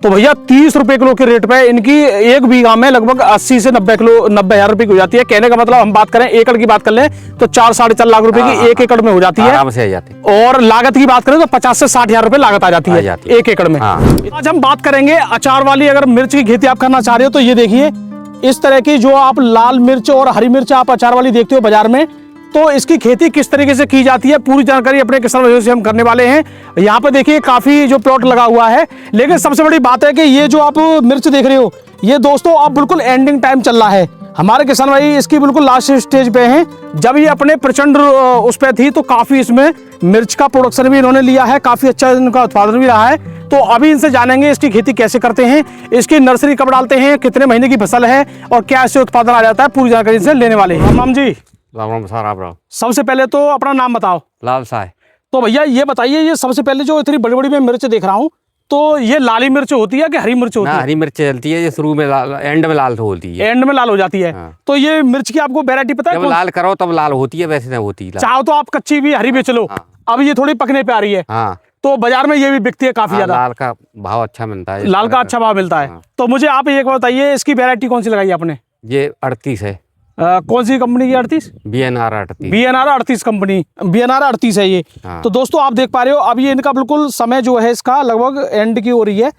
तो भैया 30 रुपए किलो के रेट पे इनकी एक बीघा में लगभग 80 से 90 हजार रुपए की हो जाती है। कहने का मतलब हम बात करें एकड़ की बात कर लें तो 4-4.5 लाख रुपए की एक एकड़ में हो जाती है, आराम से आ जाती है। और लागत की बात करें तो 50 से 60 हजार रुपए लागत आ जाती है एक एकड़ में। आज हम बात करेंगे अचार वाली, अगर मिर्च की खेती आप करना चाह रहे हो तो ये देखिए इस तरह की जो आप लाल मिर्च और हरी मिर्च आप अचार वाली देखते हो बाजार में, तो इसकी खेती किस तरीके से की जाती है पूरी जानकारी अपने किसान भाइयों से हम करने वाले हैं। यहाँ पे देखिए काफी जो प्लॉट लगा हुआ है, लेकिन सबसे बड़ी बात है कि ये जो आप मिर्च देख रहे हो ये दोस्तों अब बिल्कुल एंडिंग टाइम चल रहा है। हमारे किसान भाई इसकी बिल्कुल लास्ट स्टेज पे हैं। जब ये अपने प्रचंड उस पे थी तो काफी इसमें मिर्च का प्रोडक्शन भी इन्होंने लिया है, काफी अच्छा इनका उत्पादन भी रहा है। तो अभी इनसे जानेंगे इसकी खेती कैसे करते हैं, इसकी नर्सरी कब डालते हैं, कितने महीने की फसल है और क्या इससे उत्पादन आ जाता है, पूरी जानकारी इनसे लेने वाले हैं। राम जी। राम सर आप सबसे पहले तो अपना नाम बताओ। लाल साय। तो भैया ये बताइए, ये सबसे पहले जो इतनी बड़ी बड़ी मैं मिर्च देख रहा हूँ तो ये लाली मिर्च होती है कि हरी मिर्च होती है? हरी मिर्च चलती है, ये शुरू में लाल, एंड में लाल होती है। एंड में लाल हो जाती है। हाँ। तो ये मिर्च की आपको वैरायटी पता है? जब लाल करो तब लाल होती है, वैसे नहीं होती। चाहो तो आप कच्ची भी हरी बेच लो। हाँ। अब ये थोड़ी पकने पे आ रही है। हाँ। तो बाजार में ये भी बिकती है काफी ज्यादा। लाल का भाव अच्छा मिलता है, लाल का अच्छा भाव मिलता है। हाँ। तो मुझे आप एक बात बताइए, इसकी वैरायटी कौन सी लगाई आपने? ये 38 है। कौन सी कंपनी की 38? BNR 38। BNR 38 कंपनी, BNR 38 है ये। हाँ। तो दोस्तों आप देख पा रहे हो अब ये इनका बिल्कुल समय जो है इसका लगभग एंड की हो रही है।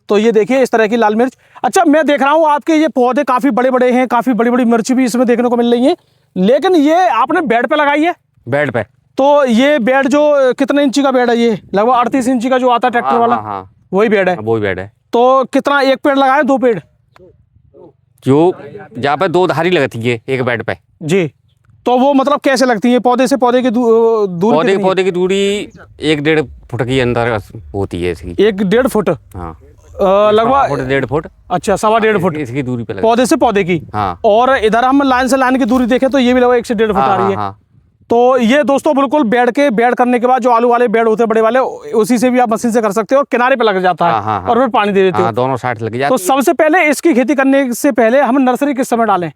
तो ये देखिए इस तरह की लाल मिर्च। अच्छा मैं देख रहा हूँ आपके ये पौधे काफी बड़े बड़े हैं, काफी बड़ी बड़ी मिर्च भी इसमें देखने को मिल रही है, लेकिन ये आपने बेड पे लगाई है? बेड पे। तो ये बेड जो कितने इंची का बेड है? ये लगभग 38 इंची का जो आता है ट्रैक्टर वाला। हाँ। वही बेड है? वही बेड है। तो कितना, एक पेड़ लगाए, 2 पेड़? जो जहाँ पे 2 धारी लगती है एक बेड पे जी। तो वो मतलब कैसे लगती है? पौधे से पौधे की दूरी? पौधे की दूरी 1-1.5 फुट की अंदर होती है इसकी। 1-1.5 फुट? हाँ। लगभग 1.5 फुट। अच्छा 1.25 फुट इसकी दूरी पे पौधे से पौधे की। हाँ। और इधर हम लाइन से लाइन की दूरी देखें तो ये भी लगभग 1 से 1.5 फुट आ रही है। हाँ। तो ये दोस्तों बिल्कुल बेड करने के बाद जो आलू वाले बेड होते हैं बड़े वाले, उसी से भी आप मशीन से कर सकते हो, और किनारे पे लग जाता है। हाँ। और फिर पानी दे देते हो। दोनों साइड लग जाती है। तो सबसे पहले इसकी खेती करने से पहले हम नर्सरी किस समय डालें?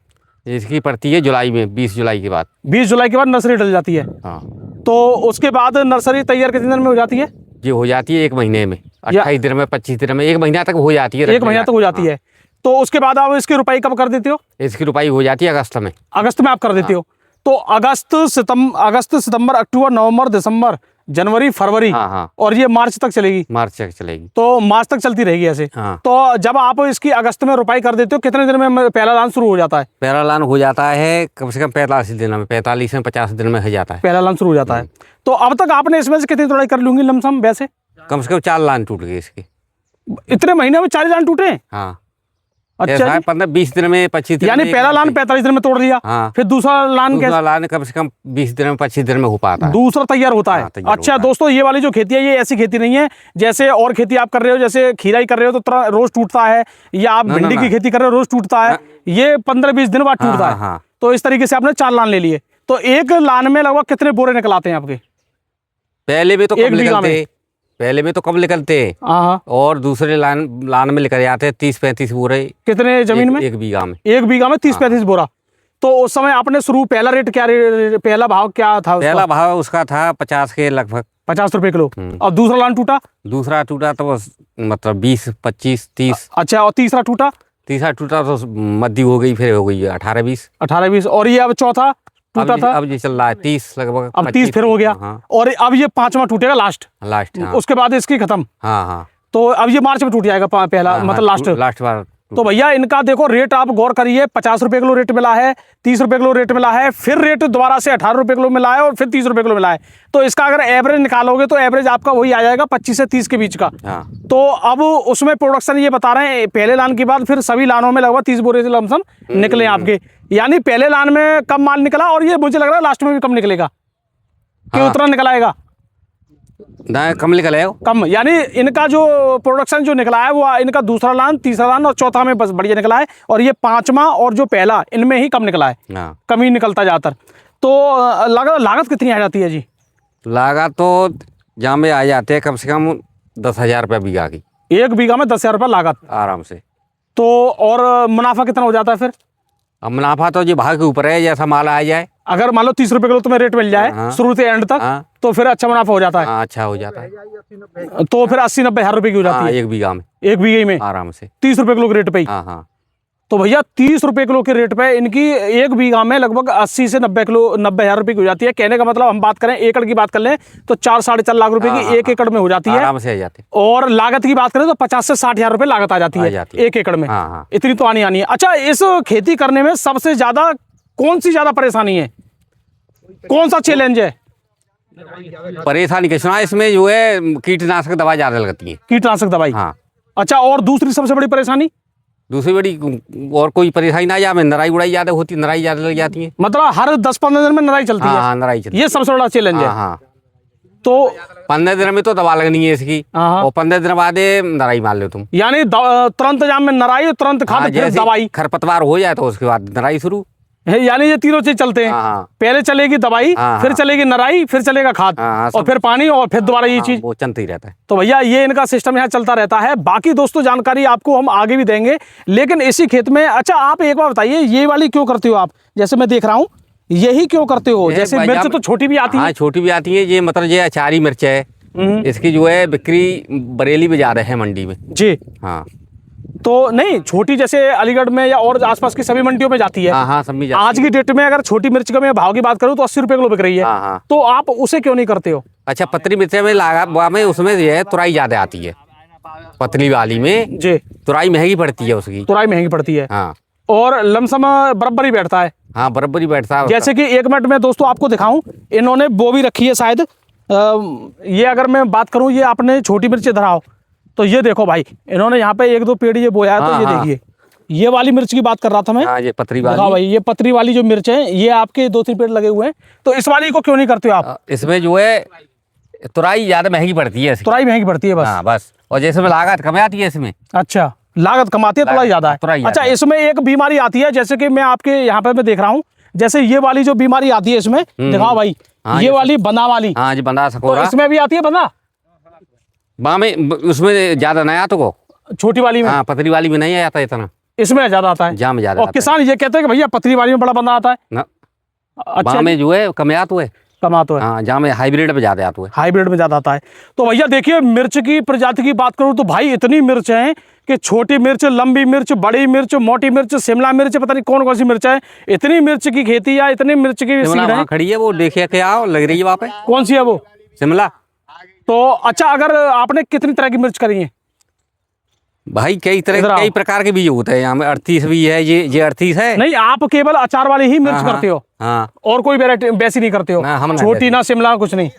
इसकी पड़ती है जुलाई में, 20 जुलाई के बाद। 20 जुलाई के बाद नर्सरी डल जाती है। हाँ। तो उसके बाद नर्सरी तैयार कितने दिन में हो जाती है? ये हो जाती है 1 महीने में, 28 दिन में, 25 दिन में, 1 महीना तक हो जाती है। 1 महीना तक हो जाती है। तो उसके बाद आप इसकी रुपाई कब कर देते हो? इसकी रुपाई हो जाती है अगस्त में। अगस्त में आप कर देते हो। तो अगस्त, सितंबर, अक्टूबर, नवंबर, दिसंबर, जनवरी, फरवरी। हाँ। और ये मार्च तक चलेगी? मार्च तक चलेगी। तो मार्च तक चलती रहेगी ऐसे। हाँ। तो जब आप इसकी अगस्त में रुपाई कर देते हो कितने दिन में पहला लान शुरू हो जाता है? पहला लान हो जाता है कम से कम 45 दिन में, 45 से 50 दिन में हो जाता है। पहला लान शुरू हो जाता है। तो अब तक आपने इसमें से कितनी तोड़ाई कर लूंगी लमसम वैसे? कम से कम 4 लान टूट गए इसके। इतने महीने में 4 लान टूटे? हाँ। अच्छा 15-20 दिन में, 25 दिन यानी में। पहला लान 45 दिन में तोड़ लिया। हाँ। फिर दूसरा लान कम से कम 20 दिन में, 25 दिन में हो पाता है। दूसरा तैयार होता है। तैयार अच्छा होता दोस्तों ये वाली जो खेती है ये ऐसी खेती नहीं है जैसे और खेती आप कर रहे हो, जैसे खीरा ही कर रहे हो तो रोज टूटता है, या आप भिंडी की खेती कर रहे हो रोज टूटता है। ये 15-20 दिन बाद टूटता है। तो इस तरीके से आपने 4 लान ले लिए। तो एक लान में लगभग कितने बोरे निकल आते हैं आपके? पहले में तो कम निकलते हैं। हाँ। और दूसरे लान में लेकर आते हैं 30-35 बोरे। कितने जमीन में? 1 बीघा में। 1 बीघा में 30-35 बोरा। तो उस समय आपने शुरू पहला रेट क्या, पहला भाव क्या था? पहला भाव उसका था 50 के लगभग, 50 रुपए किलो। और दूसरा लान टूटा? दूसरा टूटा तो मतलब 20, 25, 30। अच्छा और तीसरा टूटा? तीसरा टूटा तो मद्दी हो गई, फिर हो गई 18-20। 18-20। और ये अब चौथा टूटा था? अब ये चल रहा है 30 लगभग। अब 30 फिर हो गया। हाँ। और अब ये 5वां टूटेगा लास्ट। हाँ। उसके बाद इसकी खत्म। हाँ। तो अब ये मार्च में टूट जाएगा पहला, मतलब लास्ट बार। तो भैया इनका देखो रेट आप गौर करिए, 50 रुपए किलो रेट मिला है, 30 रुपए किलो रेट मिला है, फिर रेट दोबारा से 18 रुपए किलो मिला है, और फिर 30 रुपए किलो मिला है। तो इसका अगर एवरेज निकालोगे तो एवरेज आपका वही आ जाएगा 25 से 30 के बीच का। हाँ। तो अब उसमें प्रोडक्शन ये बता रहे हैं पहले लान के बाद फिर सभी लानों में लगभग 30 बोरे से लमसम निकले आपके। यानी पहले लान में कम माल निकला, और ये मुझे लग रहा है लास्ट में भी कम निकलेगा कि उतना निकल आएगा? ना कम निकला है। कम यानी इनका जो प्रोडक्शन जो निकला है वो इनका दूसरा लान, तीसरा लान और चौथा में बस बढ़िया निकला है, और ये 5वां और जो पहला इनमें ही कम निकला है। कम ही निकलता ज्यादातर। तो लागत कितनी आ जाती है जी? लागत तो जहाँ में आ जाते हैं कम से कम 10,000 रुपये बीघा की। 1 बीघा में 10,000 रुपये लागत आराम से। तो और मुनाफा कितना हो जाता है फिर? अब मुनाफा तो ये भाव के ऊपर है, जैसा माल आ जाए। अगर मान लो 30 रुपए किलो तुम्हें रेट मिल जाए हाँ। शुरू से एंड तक, हाँ। तो फिर अच्छा मुनाफा हो जाता है। हाँ, अच्छा हो जाता है। तो फिर 80-90 हजार रुपए की हो जाती हाँ, है एक बीघा में, एक बीघे में आराम से। 30 रुपए किलो के रेट पे ही। हाँ हाँ। तो भैया 30 रुपए किलो के रेट पे इनकी एक बीघा में लगभग 80 से 90 हजार रुपए की हो जाती है। कहने का मतलब हम बात करें एकड़ की बात कर लें तो 4-4.5 लाख रुपए की एक एकड़ में हो जाती है। आराम से आ जाते। और लागत की बात करें तो 50 से 60 हजार रुपए लागत आ जाती है एक एकड़ में। हाँ हाँ। इतनी तो आनी है। अच्छा, इस खेती करने में सबसे ज्यादा कौन सी ज्यादा परेशानी है, कौन सा चैलेंज है? परेशानी कैसे ना, इसमें जो है कीटनाशक दवा ज्यादा लगती है। कीटनाशक दवाई। हाँ। अच्छा, और दूसरी सबसे बड़ी परेशानी? दूसरी बड़ी और कोई परेशानी ना जा, में नराई उड़ाई ज्यादा होती है, नराई ज्यादा लग जाती है। मतलब हर 10-15 दिन में नराई चलती है। हाँ, नराई चलती है। ये सबसे बड़ा चैलेंज है। हाँ। तो 15 दिन में तो दवा लगनी है इसकी, हाँ। और 15 दिन बाद नराई मार लो तुम। यानी तुरंत जाम में नराई, तुरंत खाद, फिर जैसे दवाई। खरपतवार हो जाए तो उसके बाद नराई शुरू है, यानी ये तीनों चीज चलते हैं। हाँ। पहले चलेगी दवाई, हाँ, फिर हाँ। चलेगी नराई, फिर चलेगा खाद, हाँ, और फिर पानी, और फिर दोबारा ये चीज। वो चलता ही रहता है। तो भैया ये इनका सिस्टम यहाँ चलता रहता है। बाकी दोस्तों जानकारी आपको हम आगे भी देंगे, लेकिन इसी खेत में। अच्छा, आप एक बार बताइए, ये वाली क्यों करते हो आप? जैसे मैं देख रहा हूँ, यही क्यों करते हो? जैसे मिर्च तो छोटी भी आती है। हाँ, छोटी भी आती है। ये मतलब ये अचारी मिर्च है, इसकी जो है बिक्री बरेली में ज्यादा है, मंडी में जी। हाँ। तो नहीं, छोटी जैसे अलीगढ़ में या और आसपास की सभी मंडियों में जाती है। हाँ हाँ, सब में जाती आज की डेट में अगर छोटी मिर्च का मैं भाव की बात करूं तो 80 रुपए किलो बिक रही है। हाँ, हाँ। तो आप उसे क्यों नहीं करते हो? अच्छा, पतली मिर्च में लगा में उसमें जो है तुराई ज्यादा आती है। पतली वाली में जी, तुराई महंगी पड़ती है उसकी। तुराई महंगी पड़ती है। हाँ और लमसम बराबर ही बैठता है। हाँ, बराबर ही बैठता है। जैसे कि 1 मिनट में दोस्तों आपको दिखाऊं, इन्होंने वो भी रखी है शायद। ये अगर मैं बात करूं, ये आपने छोटी मिर्च धराओ तो ये देखो भाई, इन्होंने यहाँ पे 1-2 पेड़ ये बोया है। तो हाँ, ये हाँ। देखिए, ये वाली मिर्च की बात कर रहा था मैं। हाँ, ये पतली दिखाओ वाली। भाई, ये पतरी वाली जो मिर्च है, ये आपके 2-3 पेड़ लगे हुए हैं। तो इस वाली को क्यों नहीं करते हो आप? इसमें जो है तुराई ज्यादा महंगी पड़ती है इसकी। तुराई महंगी पड़ती है बस। हाँ बस, और जैसे में लागत कम आती है इसमें। अच्छा, लागत कमाती है, तुराई ज्यादा है। तुराई ज्यादा अच्छा, है। इसमें एक बीमारी आती है, जैसे कि मैं आपके यहाँ पे मैं देख रहा हूँ, जैसे ये वाली जो बीमारी आती है इसमें, दिखाओ भाई। हाँ, ये वाली बंदा वाली। हाँ जी, बंदा तो सकोरा। इसमें भी आती है बंदा? में उसमें ज्यादा नहीं आता को। छोटी वाली में? हाँ, पतली वाली में नहीं आता इतना, इसमें ज्यादा आता है। जाम ज्यादा और आता किसान ये कहते हैं कि भैया पतली वाली में बड़ा बंदा आता है। ना। अच्छा, बाँ में जो है कम आतो है। कमा तो है। हाँ, जहाँ में हाइब्रिड में ज्यादा आतो है। हाइब्रिड में ज्यादा आता है। तो भैया देखिए, मिर्च की प्रजाति की बात करूं तो भाई इतनी मिर्च है कि छोटी मिर्च, लंबी मिर्च, बड़ी मिर्च, मोटी मिर्च, शिमला मिर्च, पता नहीं कौन कौन सी मिर्च है। इतनी मिर्च की खेती या इतनी मिर्च की शिमला सीड है। वहाँ खड़ी है, वो देखिए क्या लग रही है वहाँ पे। कौन सी है वो? शिमला। तो अच्छा, अगर आपने कितनी तरह की मिर्च करी है? भाई कई इधर तरह, आओ। कई प्रकार के बीज होते हैं यहाँ में। 38 भी है, ये 38 है। नहीं, आप केवल अचार वाली ही मिर्च हाँ, करते हो, हाँ। और कोई वैरायटी वैसी नहीं करते हो? ना, हम नहीं छोटी वैसी। ना शिमला, कुछ नहीं।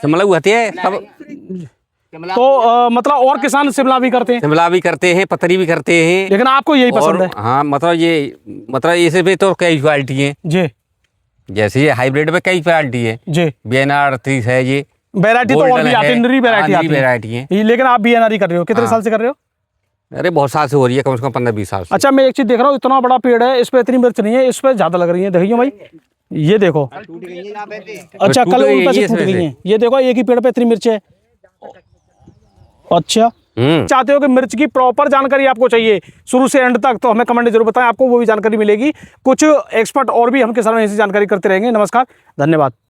शिमला होती है सब। तो मतलब और किसान शिमला भी करते हैं, शिमला भी करते हैं, पतरी भी करते हैं। लेकिन आपको यही पसंद और है? हाँ, मतलब इसे भी तो कई क्वालिटी है। जी। जैसे ये हाइब्रिड में कई क्वालिटी है। जी, बीएनआर 38 है ये। वैरायटी तो और गोल्डन भी आती है, है। नरी वैरायटी हाँ, आती नरी है। वैरायटी है। लेकिन आप बीएनआर कर रहे हो, कितने हाँ। साल से कर रहे हो? अरे बहुत साल से हो रही है, कम से कम 15-20 साल से। अच्छा, मैं एक चीज देख रहा हूँ, इतना बड़ा पेड़ है, इस पे इतनी मिर्च नहीं है, इस पे ज्यादा लग रही है। देखिए भाई, ये देखो। अच्छा, टूट कल गई उल्टा है से ये टूट इसमें गई से। है। ये देखो, एक ही पेड़ पे इतनी मिर्च है। अच्छा, चाहते हो कि मिर्च की प्रॉपर जानकारी आपको चाहिए शुरू से एंड तक, तो हमें कमेंट जरूर बताएं, आपको वो भी जानकारी मिलेगी। कुछ एक्सपर्ट और भी हम किसानों ऐसी जानकारी करते रहेंगे। नमस्कार, धन्यवाद।